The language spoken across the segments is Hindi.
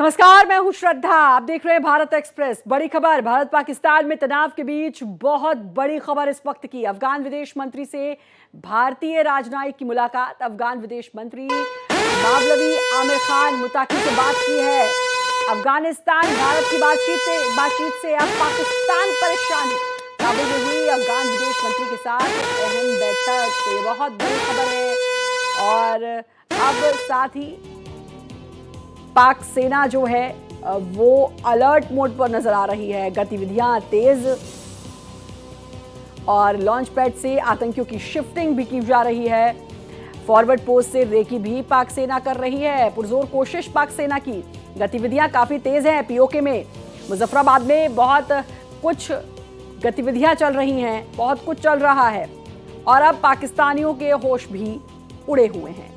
नमस्कार, मैं हूं श्रद्धा। आप देख रहे हैं भारत एक्सप्रेस। बड़ी खबर, भारत पाकिस्तान में तनाव के बीच बहुत बड़ी खबर इस वक्त की। अफगान विदेश मंत्री से भारतीय राजनयिक की मुलाकात। अफगान विदेश मंत्री मौलवी आमिर खान मुताकी से बात की है। अफगानिस्तान भारत की बातचीत से अब पाकिस्तान परेशान है। काबुल में हुई अफगान विदेश मंत्री के साथ अहम बैठक, तो ये बहुत बड़ी खबर है। और अब साथ ही पाक सेना जो है वो अलर्ट मोड पर नजर आ रही है। गतिविधियां तेज और लॉन्च पैड से आतंकियों की शिफ्टिंग भी की जा रही है। फॉरवर्ड पोस्ट से रेकी भी पाक सेना कर रही है। पुरजोर कोशिश पाक सेना की। गतिविधियां काफी तेज हैं। पीओके में मुजफ्फराबाद में बहुत कुछ गतिविधियां चल रही हैं, बहुत कुछ चल रहा है और अब पाकिस्तानियों के होश भी उड़े हुए हैं।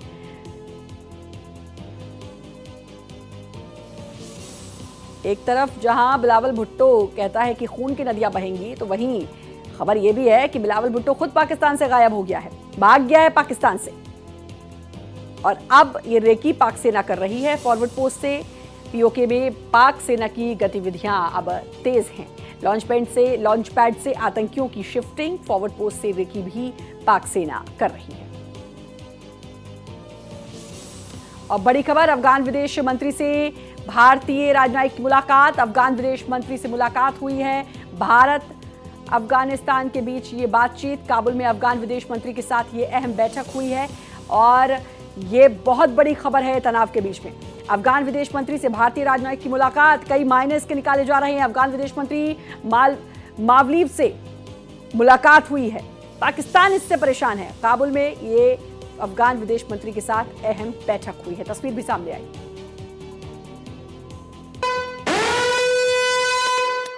एक तरफ जहां बिलावल भुट्टो कहता है कि खून की नदियां बहेंगी, तो वहीं खबर यह भी है कि बिलावल भुट्टो खुद पाकिस्तान से गायब हो गया है, भाग गया है पाकिस्तान से। और अब ये रेकी पाक सेना कर रही है। फॉरवर्ड पोस्ट से पीओके में पाक सेना की गतिविधियां अब तेज हैं। लॉन्च पैड से आतंकियों की शिफ्टिंग, फॉरवर्ड पोस्ट से रेकी भी पाक सेना कर रही है। और बड़ी खबर, अफगान विदेश मंत्री से भारतीय राजनयिक की मुलाकात। अफगान विदेश मंत्री से मुलाकात हुई है। भारत अफगानिस्तान के बीच ये बातचीत, काबुल में अफगान विदेश मंत्री के साथ ये अहम बैठक हुई है और ये बहुत बड़ी खबर है तनाव के बीच में। अफगान विदेश मंत्री से भारतीय राजनयिक की मुलाकात, कई मायने इसके निकाले जा रहे हैं। अफगान विदेश मंत्री मावलीव से मुलाकात हुई है। पाकिस्तान इससे परेशान है। काबुल में ये अफगान विदेश मंत्री के साथ अहम बैठक हुई है। तस्वीर भी सामने आई।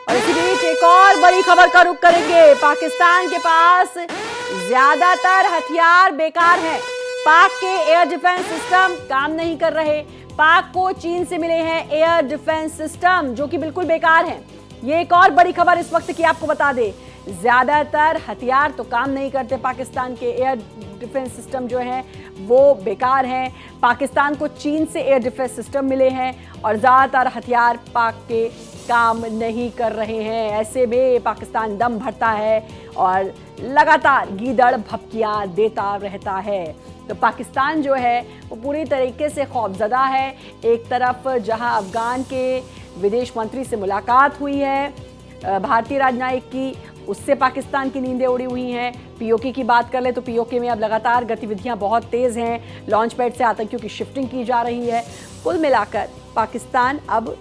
और इसी बीच एक और बड़ी खबर का रुख करेंगे। पाकिस्तान के पास ज्यादातर हथियार बेकार हैं। पाक के एयर डिफेंस सिस्टम काम नहीं कर रहे। पाक को चीन से मिले हैं एयर डिफेंस सिस्टम जो कि बिल्कुल बेकार हैं। ये एक और बड़ी खबर इस वक्त की आपको बता दे। ज्यादातर हथियार तो काम नहीं करते। पाकिस्तान के एयर डिफेंस सिस्टम जो हैं वो बेकार हैं। पाकिस्तान को चीन से एयर डिफेंस सिस्टम मिले हैं और ज्यादातर हथियार पाक के काम नहीं कर रहे हैं। ऐसे में पाकिस्तान दम भरता है और लगातार गीदड़ भपकियां देता रहता है। तो पाकिस्तान जो है वो पूरी तरीके से खौफजदा है। एक तरफ जहां अफगान के विदेश मंत्री से मुलाकात हुई है भारतीय राजनयिक की, उससे पाकिस्तान की नींदें उड़ी हुई हैं। पीओके की बात कर ले तो पीओके में अब लगातार गतिविधियां बहुत तेज हैं। लॉन्च पैड से आतंकियों की शिफ्टिंग की जा रही है। कुल मिलाकर पाकिस्तान अब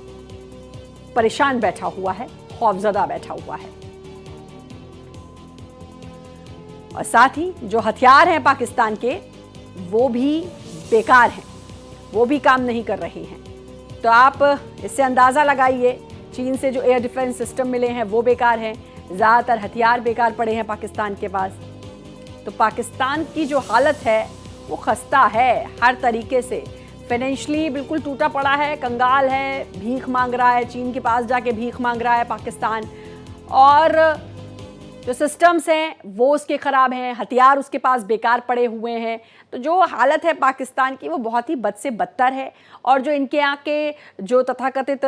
परेशान बैठा हुआ है, खौफजदा बैठा हुआ है। और साथ ही जो हथियार हैं पाकिस्तान के वो भी बेकार हैं, वो भी काम नहीं कर रहे हैं। तो आप इससे अंदाजा लगाइए, चीन से जो एयर डिफेंस सिस्टम मिले हैं वो बेकार हैं, ज्यादातर हथियार बेकार पड़े हैं पाकिस्तान के पास। तो पाकिस्तान की जो हालत है वो खस्ता है हर तरीके से। फाइनेंशियली बिल्कुल टूटा पड़ा है, कंगाल है, भीख मांग रहा है, चीन के पास जाके भीख मांग रहा है पाकिस्तान। और जो सिस्टम्स हैं वो उसके ख़राब हैं, हथियार उसके पास बेकार पड़े हुए हैं। तो जो हालत है पाकिस्तान की वो बहुत ही बद से बदतर है। और जो इनके यहाँ के जो तथाकथित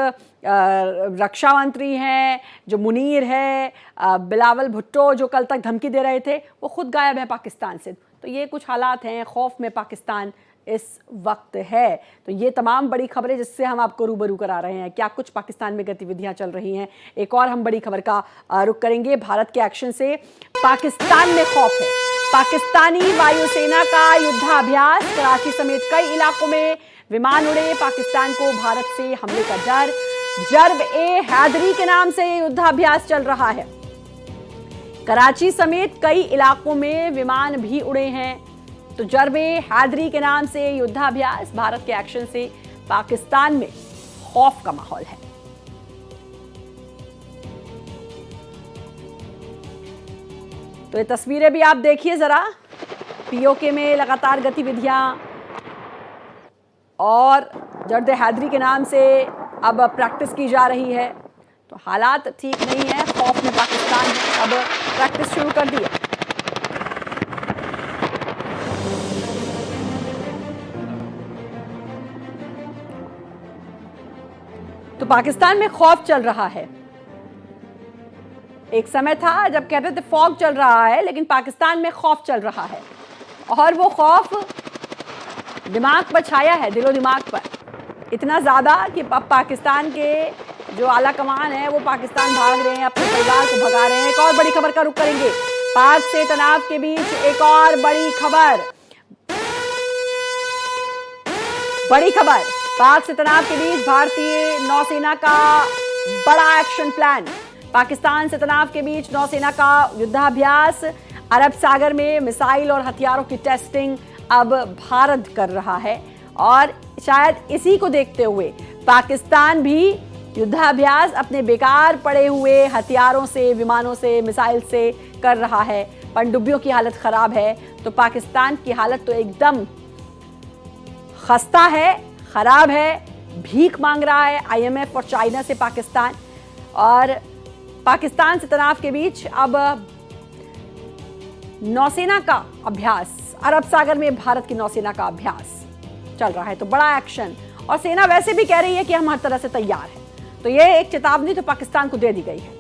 रक्षा मंत्री हैं, जो मुनीर है, बिलावल भुट्टो जो कल तक धमकी दे रहे थे, वो खुद गायब है पाकिस्तान से। तो ये कुछ हालात हैं, खौफ में पाकिस्तान इस वक्त है। तो ये तमाम बड़ी खबरें जिससे हम आपको रूबरू करा रहे हैं, क्या कुछ पाकिस्तान में गतिविधियां चल रही हैं। एक और हम बड़ी खबर का रुख करेंगे। भारत के एक्शन से पाकिस्तान में खौफ है। पाकिस्तानी वायुसेना का युद्धाभ्यास, कराची समेत कई इलाकों में विमान उड़े। पाकिस्तान को भारत से हमले का डर। जर्ब ए हैदरी के नाम से युद्धाभ्यास चल रहा है। कराची समेत कई इलाकों में विमान भी उड़े हैं। तो जर्बे हैदरी के नाम से युद्धाभ्यास, भारत के एक्शन से पाकिस्तान में खौफ का माहौल है। तो ये तस्वीरें भी आप देखिए जरा। पीओके में लगातार गतिविधियां और जर्द हैदरी के नाम से अब प्रैक्टिस की जा रही है। तो हालात ठीक नहीं है, खौफ में पाकिस्तान है। अब प्रैक्टिस शुरू कर दी है। पाकिस्तान में खौफ चल रहा है। एक समय था जब कहते थे फॉग चल रहा है, लेकिन पाकिस्तान में खौफ चल रहा है और वो खौफ दिमाग पर छाया है, दिलो दिमाग पर, इतना ज़्यादा कि पाकिस्तान के जो आला कमान है वो पाकिस्तान भाग रहे हैं, अपने परिवार को भगा रहे हैं। एक और बड़ी खबर का रुख करेंगे। पाक से तनाव के बीच एक और बड़ी खबर, पाक से तनाव के बीच भारतीय नौसेना का बड़ा एक्शन प्लान। पाकिस्तान से तनाव के बीच नौसेना का युद्धाभ्यास, अरब सागर में मिसाइल और हथियारों की टेस्टिंग अब भारत कर रहा है और शायद इसी को देखते हुए पाकिस्तान भी युद्धाभ्यास अपने बेकार पड़े हुए हथियारों से, विमानों से, मिसाइल से कर रहा है। पनडुब्बियों की हालत खराब है, तो पाकिस्तान की हालत तो एकदम खस्ता है, खराब है, भीख मांग रहा है IMF और चाइना से पाकिस्तान। और पाकिस्तान से तनाव के बीच अब नौसेना का अभ्यास, अरब सागर में भारत की नौसेना का अभ्यास चल रहा है, तो बड़ा एक्शन। और सेना वैसे भी कह रही है कि हम हर तरह से तैयार हैं, तो ये एक चेतावनी तो पाकिस्तान को दे दी गई है।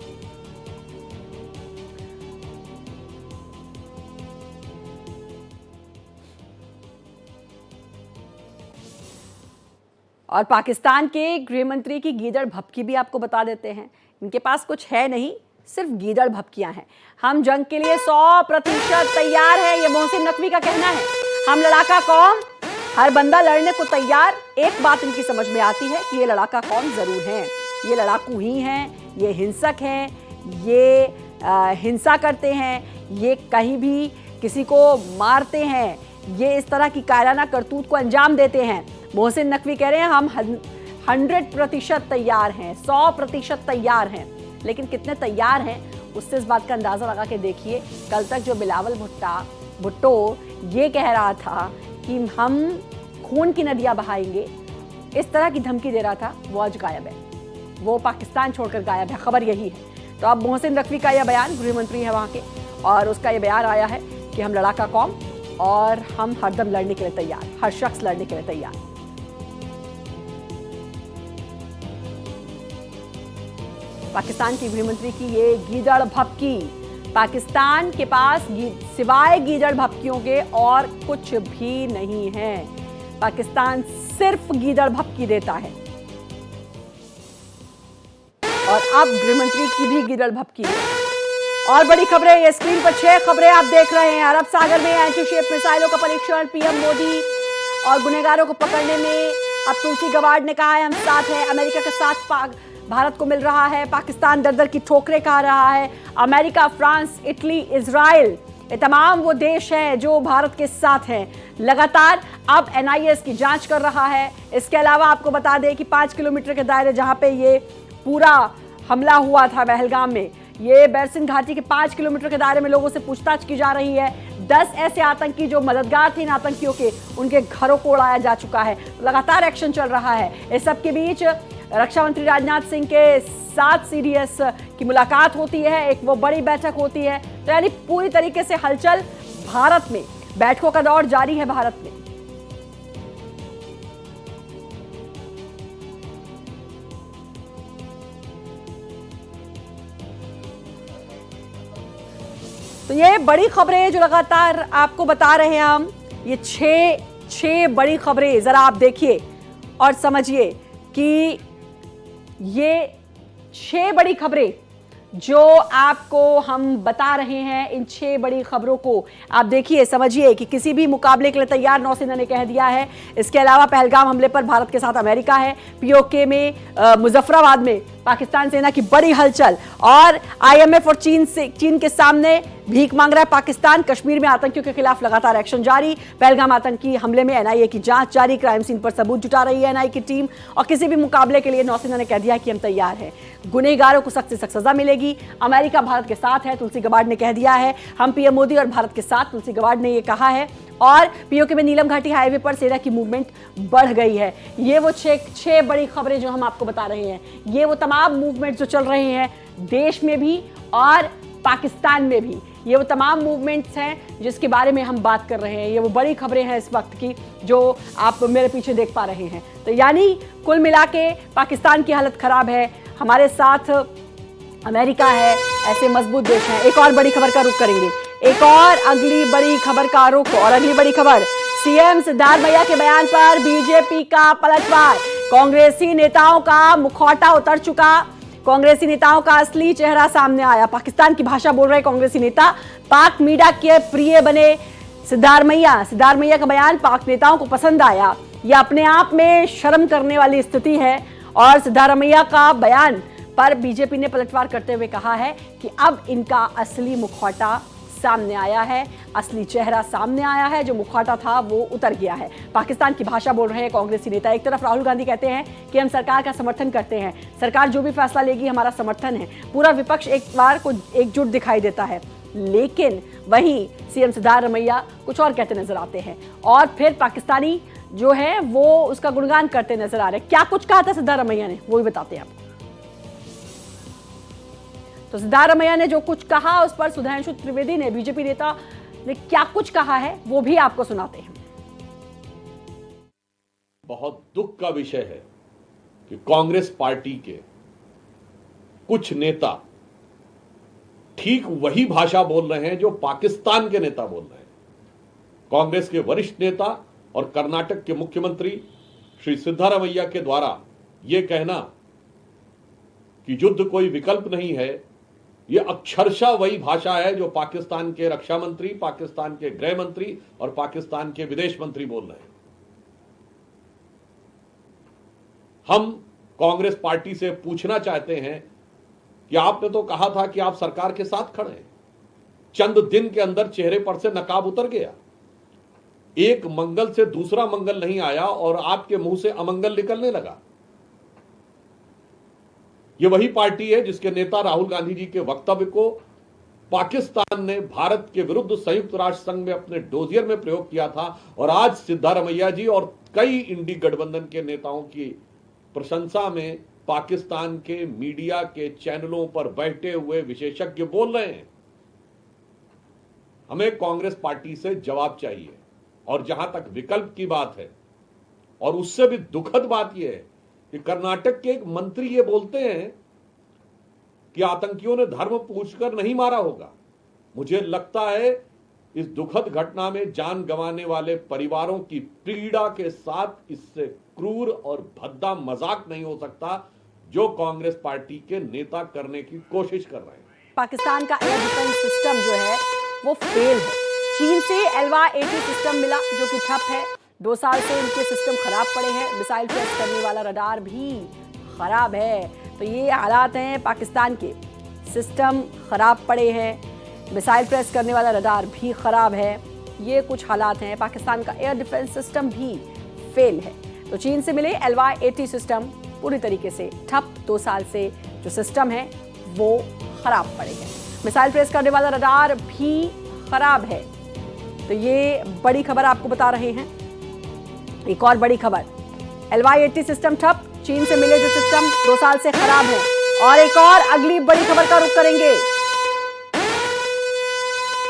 और पाकिस्तान के गृह मंत्री की गीदड़ भभकी भी आपको बता देते हैं। इनके पास कुछ है नहीं, सिर्फ गीदड़ भभकियां हैं। हम जंग के लिए 100% तैयार हैं, ये मोहसिन नकवी का कहना है। हम लड़ाका कौम, हर बंदा लड़ने को तैयार। एक बात इनकी समझ में आती है कि ये लड़ाका कौम जरूर हैं, ये लड़ाकू ही हैं, ये हिंसक हैं, ये हिंसा करते हैं, ये कहीं भी किसी को मारते हैं, ये इस तरह की कायराना करतूत को अंजाम देते हैं। मोहसिन नकवी कह रहे हैं हम 100% तैयार हैं, 100% तैयार हैं। लेकिन कितने तैयार हैं उससे इस बात का अंदाज़ा लगा के देखिए। कल तक जो बिलावल भुट्टो ये कह रहा था कि हम खून की नदियाँ बहाएंगे, इस तरह की धमकी दे रहा था, वो आज गायब है, वो पाकिस्तान छोड़कर गायब है। खबर यही है। तो अब मोहसिन नकवी का यह बयान, गृह मंत्री है वहाँ के, और उसका यह बयान आया है कि हम लड़ाका कौम और हम हरदम लड़ने के लिए तैयार, हर शख्स लड़ने के लिए तैयार। पाकिस्तान की गृह मंत्री की ये गीदड़ भभकी। पाकिस्तान के पास सिवाय गीदड़ भभकियों के और कुछ भी नहीं है। पाकिस्तान सिर्फ गीदड़ भभकी देता है। और अब गृह मंत्री की भी गीदड़ भभकी है। और बड़ी खबरें, ये स्क्रीन पर 6 खबरें आप देख रहे हैं। अरब सागर में एंटी शिप मिसाइलों का परीक्षण, पीएम मोदी और गुनहगारों को पकड़ने में अब तुलसी गबार्ड ने कहा है हम साथ हैं। अमेरिका के साथ भारत को मिल रहा है। पाकिस्तान दर दर की ठोकरें खा रहा है। अमेरिका, फ्रांस, इटली, इजराइल, ये तमाम वो देश हैं जो भारत के साथ हैं। लगातार अब NIA की जांच कर रहा है। इसके अलावा आपको बता दें कि 5 किलोमीटर के दायरे जहां पे ये पूरा हमला हुआ था पहलगाम में, ये बैरसिन घाटी के 5 किलोमीटर के दायरे में लोगों से पूछताछ की जा रही है। 10 ऐसे आतंकी जो मददगार थे इन आतंकियों के, उनके घरों को उड़ाया जा चुका है। लगातार एक्शन चल रहा है। इस सब के बीच रक्षा मंत्री राजनाथ सिंह के साथ CDS की मुलाकात होती है, एक वो बड़ी बैठक होती है। तो यानी पूरी तरीके से हलचल भारत में, बैठकों का दौर जारी है भारत में। तो ये बड़ी खबरें जो लगातार आपको बता रहे हैं हम, ये छह बड़ी खबरें जरा आप देखिए और समझिए कि ये 6 बड़ी खबरें जो आपको हम बता रहे हैं, इन 6 बड़ी खबरों को आप देखिए, समझिए कि किसी भी मुकाबले के लिए तैयार नौसेना ने कह दिया है। इसके अलावा पहलगाम हमले पर भारत के साथ अमेरिका है। POK में मुजफ्फराबाद में पाकिस्तान सेना की बड़ी हलचल, और IMF और चीन के सामने भीख मांग रहा है पाकिस्तान। कश्मीर में आतंकियों के खिलाफ लगातार एक्शन जारी। पहलगाम आतंकी हमले में NIA की जांच जारी। क्राइम सीन पर सबूत जुटा रही है NIA की टीम। और किसी भी मुकाबले के लिए नौसेना ने कह दिया कि हम तैयार हैं। गुनहगारों को सख्त से सख्त सजा मिलेगी। अमेरिका भारत के साथ है, तुलसी गबार्ड ने कह दिया है। हम PM मोदी और भारत के साथ, तुलसी गबार्ड ने यह कहा है। और POK में नीलम घाटी हाईवे पर सेना की मूवमेंट बढ़ गई है। ये वो 6 बड़ी खबरें जो हम आपको बता रहे हैं। ये वो तमाम मूवमेंट जो चल रहे हैं देश में भी और पाकिस्तान में भी। ये वो तमाम मूवमेंट्स हैं जिसके बारे में हम बात कर रहे हैं, ये वो बड़ी खबरें हैं इस वक्त की जो आप मेरे पीछे देख पा रहे हैं। तो यानी कुल मिला के पाकिस्तान की हालत खराब है, हमारे साथ अमेरिका है, ऐसे मजबूत देश हैं। एक और बड़ी खबर का रुख करेंगे, एक और अगली बड़ी खबर का रुख, और अगली बड़ी खबर सीएम सिद्धारमैया के बयान पर बीजेपी का पलटवार। कांग्रेसी नेताओं का मुखौटा उतर चुका, कांग्रेसी नेताओं का असली चेहरा सामने आया। पाकिस्तान की भाषा बोल रहे कांग्रेसी नेता, पाक मीडिया के प्रिय बने सिद्धारमैया का बयान पाक नेताओं को पसंद आया। यह अपने आप में शर्म करने वाली स्थिति है और सिद्धारमैया का बयान पर बीजेपी ने पलटवार करते हुए कहा है कि अब इनका असली मुखौटा सामने आया है, असली चेहरा सामने आया है, जो मुखौटा था वो उतर गया है। पाकिस्तान की भाषा बोल रहे हैं कांग्रेसी नेता। एक तरफ राहुल गांधी कहते हैं कि हम सरकार का समर्थन करते हैं, सरकार जो भी फैसला लेगी हमारा समर्थन है, पूरा विपक्ष एक बार को एकजुट दिखाई देता है, लेकिन वहीं सीएम सिद्धारमैया कुछ और कहते नजर आते हैं और फिर पाकिस्तानी जो है वो उसका गुणगान करते नजर आ रहे हैं। क्या कुछ कहा था सिद्धारमैया ने, वो भी बताते हैं आपको। तो सिद्धारमैया ने जो कुछ कहा उस पर सुधांशु त्रिवेदी ने, बीजेपी नेता ने क्या कुछ कहा है वो भी आपको सुनाते हैं। बहुत दुख का विषय है कि कांग्रेस पार्टी के कुछ नेता ठीक वही भाषा बोल रहे हैं जो पाकिस्तान के नेता बोल रहे हैं। कांग्रेस के वरिष्ठ नेता और कर्नाटक के मुख्यमंत्री श्री सिद्धारमैया के द्वारा यह कहना कि युद्ध कोई विकल्प नहीं है, यह अक्षरशः वही भाषा है जो पाकिस्तान के रक्षा मंत्री, पाकिस्तान के गृह मंत्री और पाकिस्तान के विदेश मंत्री बोल रहे हैं। हम कांग्रेस पार्टी से पूछना चाहते हैं कि आपने तो कहा था कि आप सरकार के साथ खड़े हैं, चंद दिन के अंदर चेहरे पर से नकाब उतर गया, एक मंगल से दूसरा मंगल नहीं आया और आपके मुंह से अमंगल निकलने लगा। यह वही पार्टी है जिसके नेता राहुल गांधी जी के वक्तव्य को पाकिस्तान ने भारत के विरुद्ध संयुक्त राष्ट्र संघ में अपने डोजियर में प्रयोग किया था और आज सिद्धारमैया जी और कई इंडी गठबंधन के नेताओं की प्रशंसा में पाकिस्तान के मीडिया के चैनलों पर बैठे हुए विशेषज्ञ बोल रहे हैं। हमें कांग्रेस पार्टी से जवाब चाहिए। और जहां तक विकल्प की बात है, और उससे भी दुखद बात यह है कि कर्नाटक के एक मंत्री ये बोलते हैं कि आतंकियों ने धर्म पूछकर नहीं मारा होगा। मुझे लगता है इस दुखद घटना में जान गंवाने वाले परिवारों की पीड़ा के साथ इससे क्रूर और भद्दा मजाक नहीं हो सकता जो कांग्रेस पार्टी के नेता करने की कोशिश कर रहे हैं। पाकिस्तान का एयर डिफेंस सिस्टम जो है वो फेल है। चीन से LY-80 सिस्टम मिला जो कि ठप है। 2 साल से इनके सिस्टम खराब पड़े हैं। मिसाइल ट्रेस करने वाला रडार भी खराब है। तो ये हालात हैं पाकिस्तान के, सिस्टम खराब पड़े हैं, मिसाइल ट्रेस करने वाला रडार भी खराब है। ये कुछ हालात हैं। पाकिस्तान का एयर डिफेंस सिस्टम भी फेल है। तो चीन से मिले LY-80 सिस्टम पूरी तरीके से ठप। 2 साल से जो सिस्टम है वो खराब पड़े हैं। मिसाइल ट्रेस करने वाला रडार भी खराब है। तो ये बड़ी खबर आपको बता रहे हैं। एक और बड़ी खबर, LY-80 सिस्टम ठप, चीन से मिले जो सिस्टम 2 साल से खराब है। और एक और अगली बड़ी खबर का रुख करेंगे,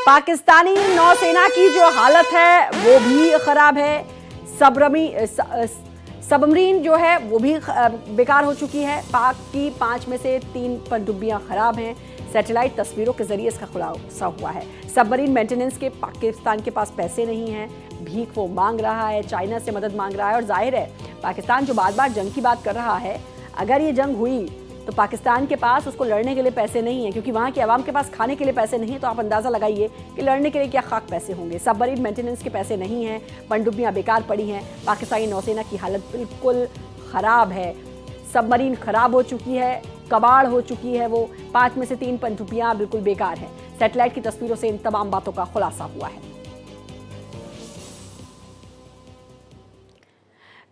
पाकिस्तानी नौसेना की जो हालत है वो भी खराब है। सबमरीन जो है वो भी बेकार हो चुकी है। पाक की 5 में से 3 पनडुब्बियां खराब हैं। सैटेलाइट तस्वीरों के जरिए इसका खुलासा हुआ है। सबमरीन मेंटेनेंस के पाकिस्तान के पास पैसे नहीं हैं, भीख वो मांग रहा है, चाइना से मदद मांग रहा है। और जाहिर है पाकिस्तान जो बार बार जंग की बात कर रहा है, अगर ये जंग हुई तो पाकिस्तान के पास उसको लड़ने के लिए पैसे नहीं है, क्योंकि वहाँ के अवाम के पास खाने के लिए पैसे नहीं है। तो आप अंदाज़ा लगाइए कि लड़ने के लिए क्या खाक पैसे होंगे। सबमरीन मेंटेनेंस के पैसे नहीं हैं, पनडुब्बियाँ बेकार पड़ी हैं। पाकिस्तानी नौसेना की हालत बिल्कुल ख़राब है। सबमरीन खराब हो चुकी है, कबाड़ हो चुकी है वो। 5 में से 3 पनडुब्बियाँ बिल्कुल बेकार हैं। सैटेलाइट की तस्वीरों से इन तमाम बातों का खुलासा हुआ है।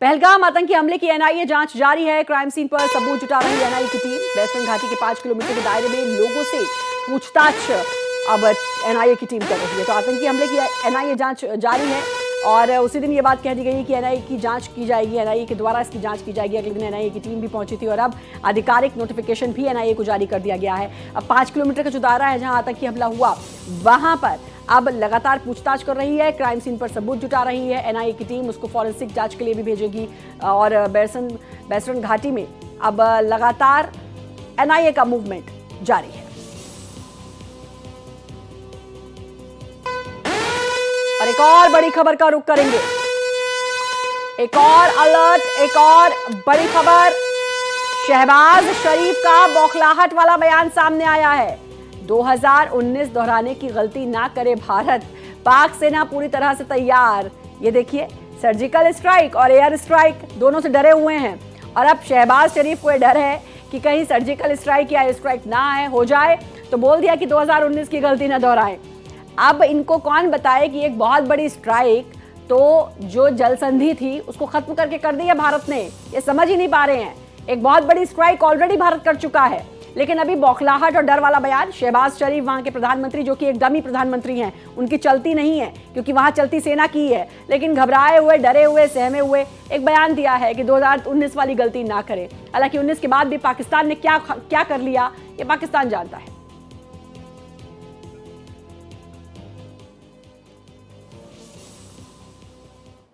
पहलगाम आतंकी हमले की NIA जांच जारी है। क्राइम सीन पर सबूत जुटा रही NIA की टीम। वेस्टर्न घाटी के 5 किलोमीटर के दायरे में लोगों से पूछताछ अब NIA की टीम कर रही है। तो आतंकी हमले की NIA जांच जारी है। और उसी दिन ये बात कह दी गई कि एनआईए की जांच की जाएगी, एनआईए के द्वारा इसकी जांच की जाएगी। अगले दिन एनआईए की टीम भी पहुंची थी और अब आधिकारिक नोटिफिकेशन भी एनआईए को जारी कर दिया गया है। अब 5 किलोमीटर का जो दायरा है जहां आतंकी हमला हुआ, वहां पर अब लगातार पूछताछ कर रही है, क्राइम सीन पर सबूत जुटा रही है। एनआईए की टीम उसको फॉरेंसिक जांच के लिए भी भेजेगी और बैसरन घाटी में अब लगातार एनआईए का मूवमेंट जारी है। और एक और बड़ी खबर का रुख करेंगे, एक और अलर्ट, एक और बड़ी खबर। शहबाज शरीफ का बौखलाहट वाला बयान सामने आया है। 2019 दोहराने की गलती ना करे भारत, पाक सेना पूरी तरह से तैयार। ये देखिए, सर्जिकल स्ट्राइक और एयर स्ट्राइक दोनों से डरे हुए हैं और अब शहबाज शरीफ को डर है कि कहीं सर्जिकल स्ट्राइक या एयर स्ट्राइक ना आए, हो जाए तो बोल दिया कि 2019 की गलती ना दोहराएं। अब इनको कौन बताए कि एक बहुत बड़ी स्ट्राइक तो जो जल संधि थी उसको खत्म करके कर दी है भारत ने, ये समझ ही नहीं पा रहे हैं। एक बहुत बड़ी स्ट्राइक ऑलरेडी भारत कर चुका है, लेकिन अभी बौखलाहट और डर वाला बयान। शहबाज शरीफ वहां के प्रधानमंत्री, जो कि एक डमी प्रधानमंत्री हैं, उनकी चलती नहीं है क्योंकि वहां चलती सेना की है, लेकिन घबराए हुए, डरे हुए, सहमे हुए एक बयान दिया है कि 2019 वाली गलती ना करें। हालांकि 19 के बाद भी पाकिस्तान ने क्या कर लिया ये पाकिस्तान जानता है।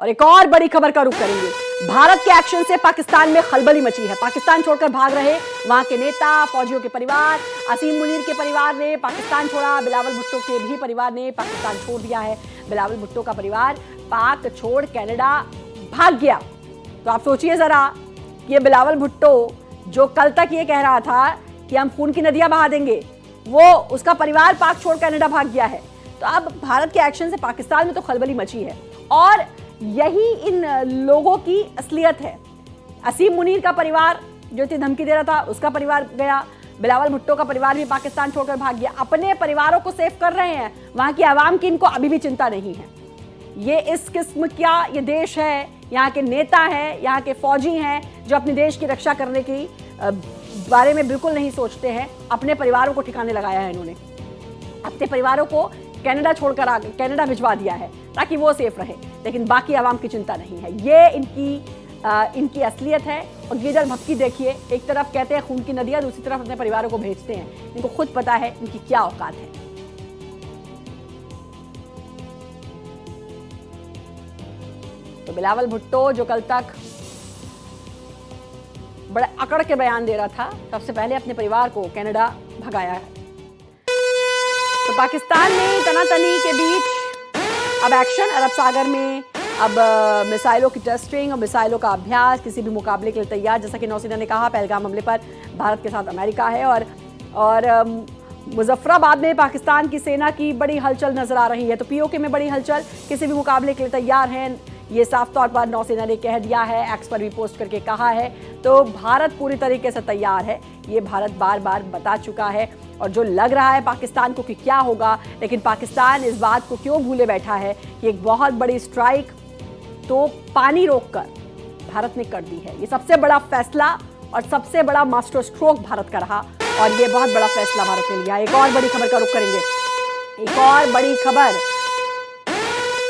और एक और बड़ी खबर का रुख करेंगे। भारत के एक्शन से पाकिस्तान में खलबली मची है। पाकिस्तान छोड़कर भाग रहे वहां के नेता, फौजियों के परिवार, असीम मुनीर के परिवार ने पाकिस्तान छोड़ा। बिलावल भुट्टो के भी परिवार ने पाकिस्तान छोड़ दिया है। बिलावल भुट्टो का परिवार पाक छोड़ कनाडा भाग गया। तो आप सोचिए जरा, ये बिलावल भुट्टो जो कल तक ये कह रहा था कि हम खून की नदियां बहा देंगे, वो उसका परिवार पाक छोड़ कनाडा भाग गया है। तो अब भारत के एक्शन से पाकिस्तान में तो खलबली मची है और यही इन लोगों की असलियत है। असीम मुनीर का परिवार जो इतनी धमकी दे रहा था, उसका परिवार गया। बिलावल भुट्टो का परिवार भी पाकिस्तान छोड़कर भाग गया। अपने परिवारों को सेव कर रहे हैं, वहां की आवाम की इनको अभी भी चिंता नहीं है। ये इस किस्म का ये देश है, यहाँ के नेता हैं, यहाँ के फौजी हैं जो अपने देश की रक्षा करने की बारे में बिल्कुल नहीं सोचते हैं। अपने परिवारों को ठिकाने लगाया है इन्होंने, अपने परिवारों को कनाडा छोड़कर कनाडा भिजवा दिया है ताकि वो सेफ रहे, लेकिन बाकी आवाम की चिंता नहीं है। ये इनकी असलियत है। और गीदड़ भपकी देखिए, एक तरफ कहते हैं खून की नदियां, दूसरी तरफ अपने परिवारों को भेजते हैं। इनको खुद पता है इनकी क्या औकात है। तो बिलावल भुट्टो जो कल तक बड़े अकड़ के बयान दे रहा था, सबसे पहले अपने परिवार को कनाडा भगाया है। तो पाकिस्तान में तनातनी के बीच अब एक्शन अरब सागर में, अब मिसाइलों की टेस्टिंग और मिसाइलों का अभ्यास, किसी भी मुकाबले के लिए तैयार। जैसा कि नौसेना ने कहा, पहलगाम हमले पर भारत के साथ अमेरिका है और मुजफ्फराबाद में पाकिस्तान की सेना की बड़ी हलचल नजर आ रही है। तो पीओके में बड़ी हलचल, किसी भी मुकाबले के लिए तैयार हैं, ये साफ तौर पर नौसेना ने कह दिया है, एक्स पर भी पोस्ट करके कहा है। तो भारत पूरी तरीके से तैयार है, ये भारत बार बार बता चुका है। और जो लग रहा है पाकिस्तान को कि क्या होगा, लेकिन पाकिस्तान इस बात को क्यों भूले बैठा है कि एक बहुत बड़ी स्ट्राइक तो पानी रोककर भारत ने कर दी है। ये सबसे बड़ा फैसला और सबसे बड़ा मास्टर स्ट्रोक भारत का रहा और ये बहुत बड़ा फैसला भारत ने लिया। एक और बड़ी खबर का रुख करेंगे। एक और बड़ी खबर,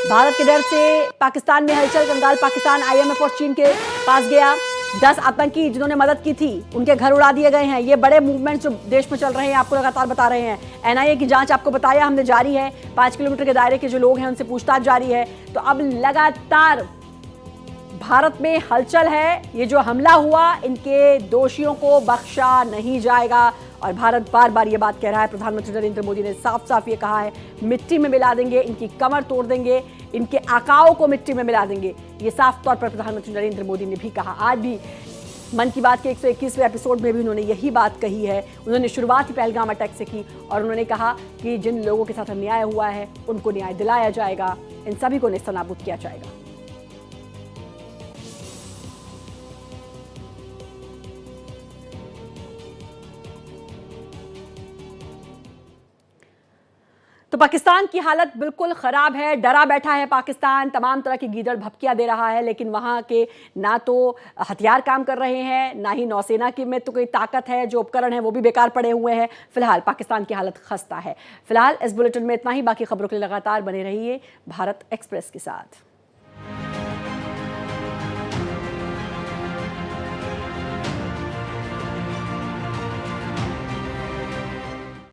भारत के डर से पाकिस्तान में हलचल, कंगाल पाकिस्तान आईएमएफ और चीन के पास गया। 10 आतंकी जिन्होंने मदद की थी उनके घर उड़ा दिए गए हैं। ये बड़े मूवमेंट जो देश में चल रहे हैं, आपको लगातार बता रहे हैं। एनआईए की जांच आपको बताया हमने जारी है। 5 किलोमीटर के दायरे के जो लोग हैं उनसे पूछताछ जारी है। तो अब लगातार भारत में हलचल है। ये जो हमला हुआ, इनके दोषियों को बख्शा नहीं जाएगा और भारत बार बार ये बात कह रहा है। प्रधानमंत्री नरेंद्र मोदी ने साफ साफ ये कहा है, मिट्टी में मिला देंगे, इनकी कमर तोड़ देंगे, इनके आकाओं को मिट्टी में मिला देंगे। ये साफ तौर पर प्रधानमंत्री नरेंद्र मोदी ने भी कहा। आज भी मन की बात के 121वें एपिसोड में भी उन्होंने यही बात कही है। उन्होंने शुरुआत ही पहलगाम अटैक से की और उन्होंने कहा कि जिन लोगों के साथ अन्याय हुआ है उनको न्याय दिलाया जाएगा, इन सभी को नेस्तनाबूद किया जाएगा। तो पाकिस्तान की हालत बिल्कुल ख़राब है, डरा बैठा है पाकिस्तान, तमाम तरह की गीदड़ भपकियां दे रहा है, लेकिन वहाँ के ना तो हथियार काम कर रहे हैं, ना ही नौसेना की में तो कोई ताकत है, जो उपकरण है वो भी बेकार पड़े हुए हैं। फिलहाल पाकिस्तान की हालत खस्ता है। फिलहाल इस बुलेटिन में इतना ही, बाकी खबरों के लिए लगातार बने रहिए भारत एक्सप्रेस के साथ।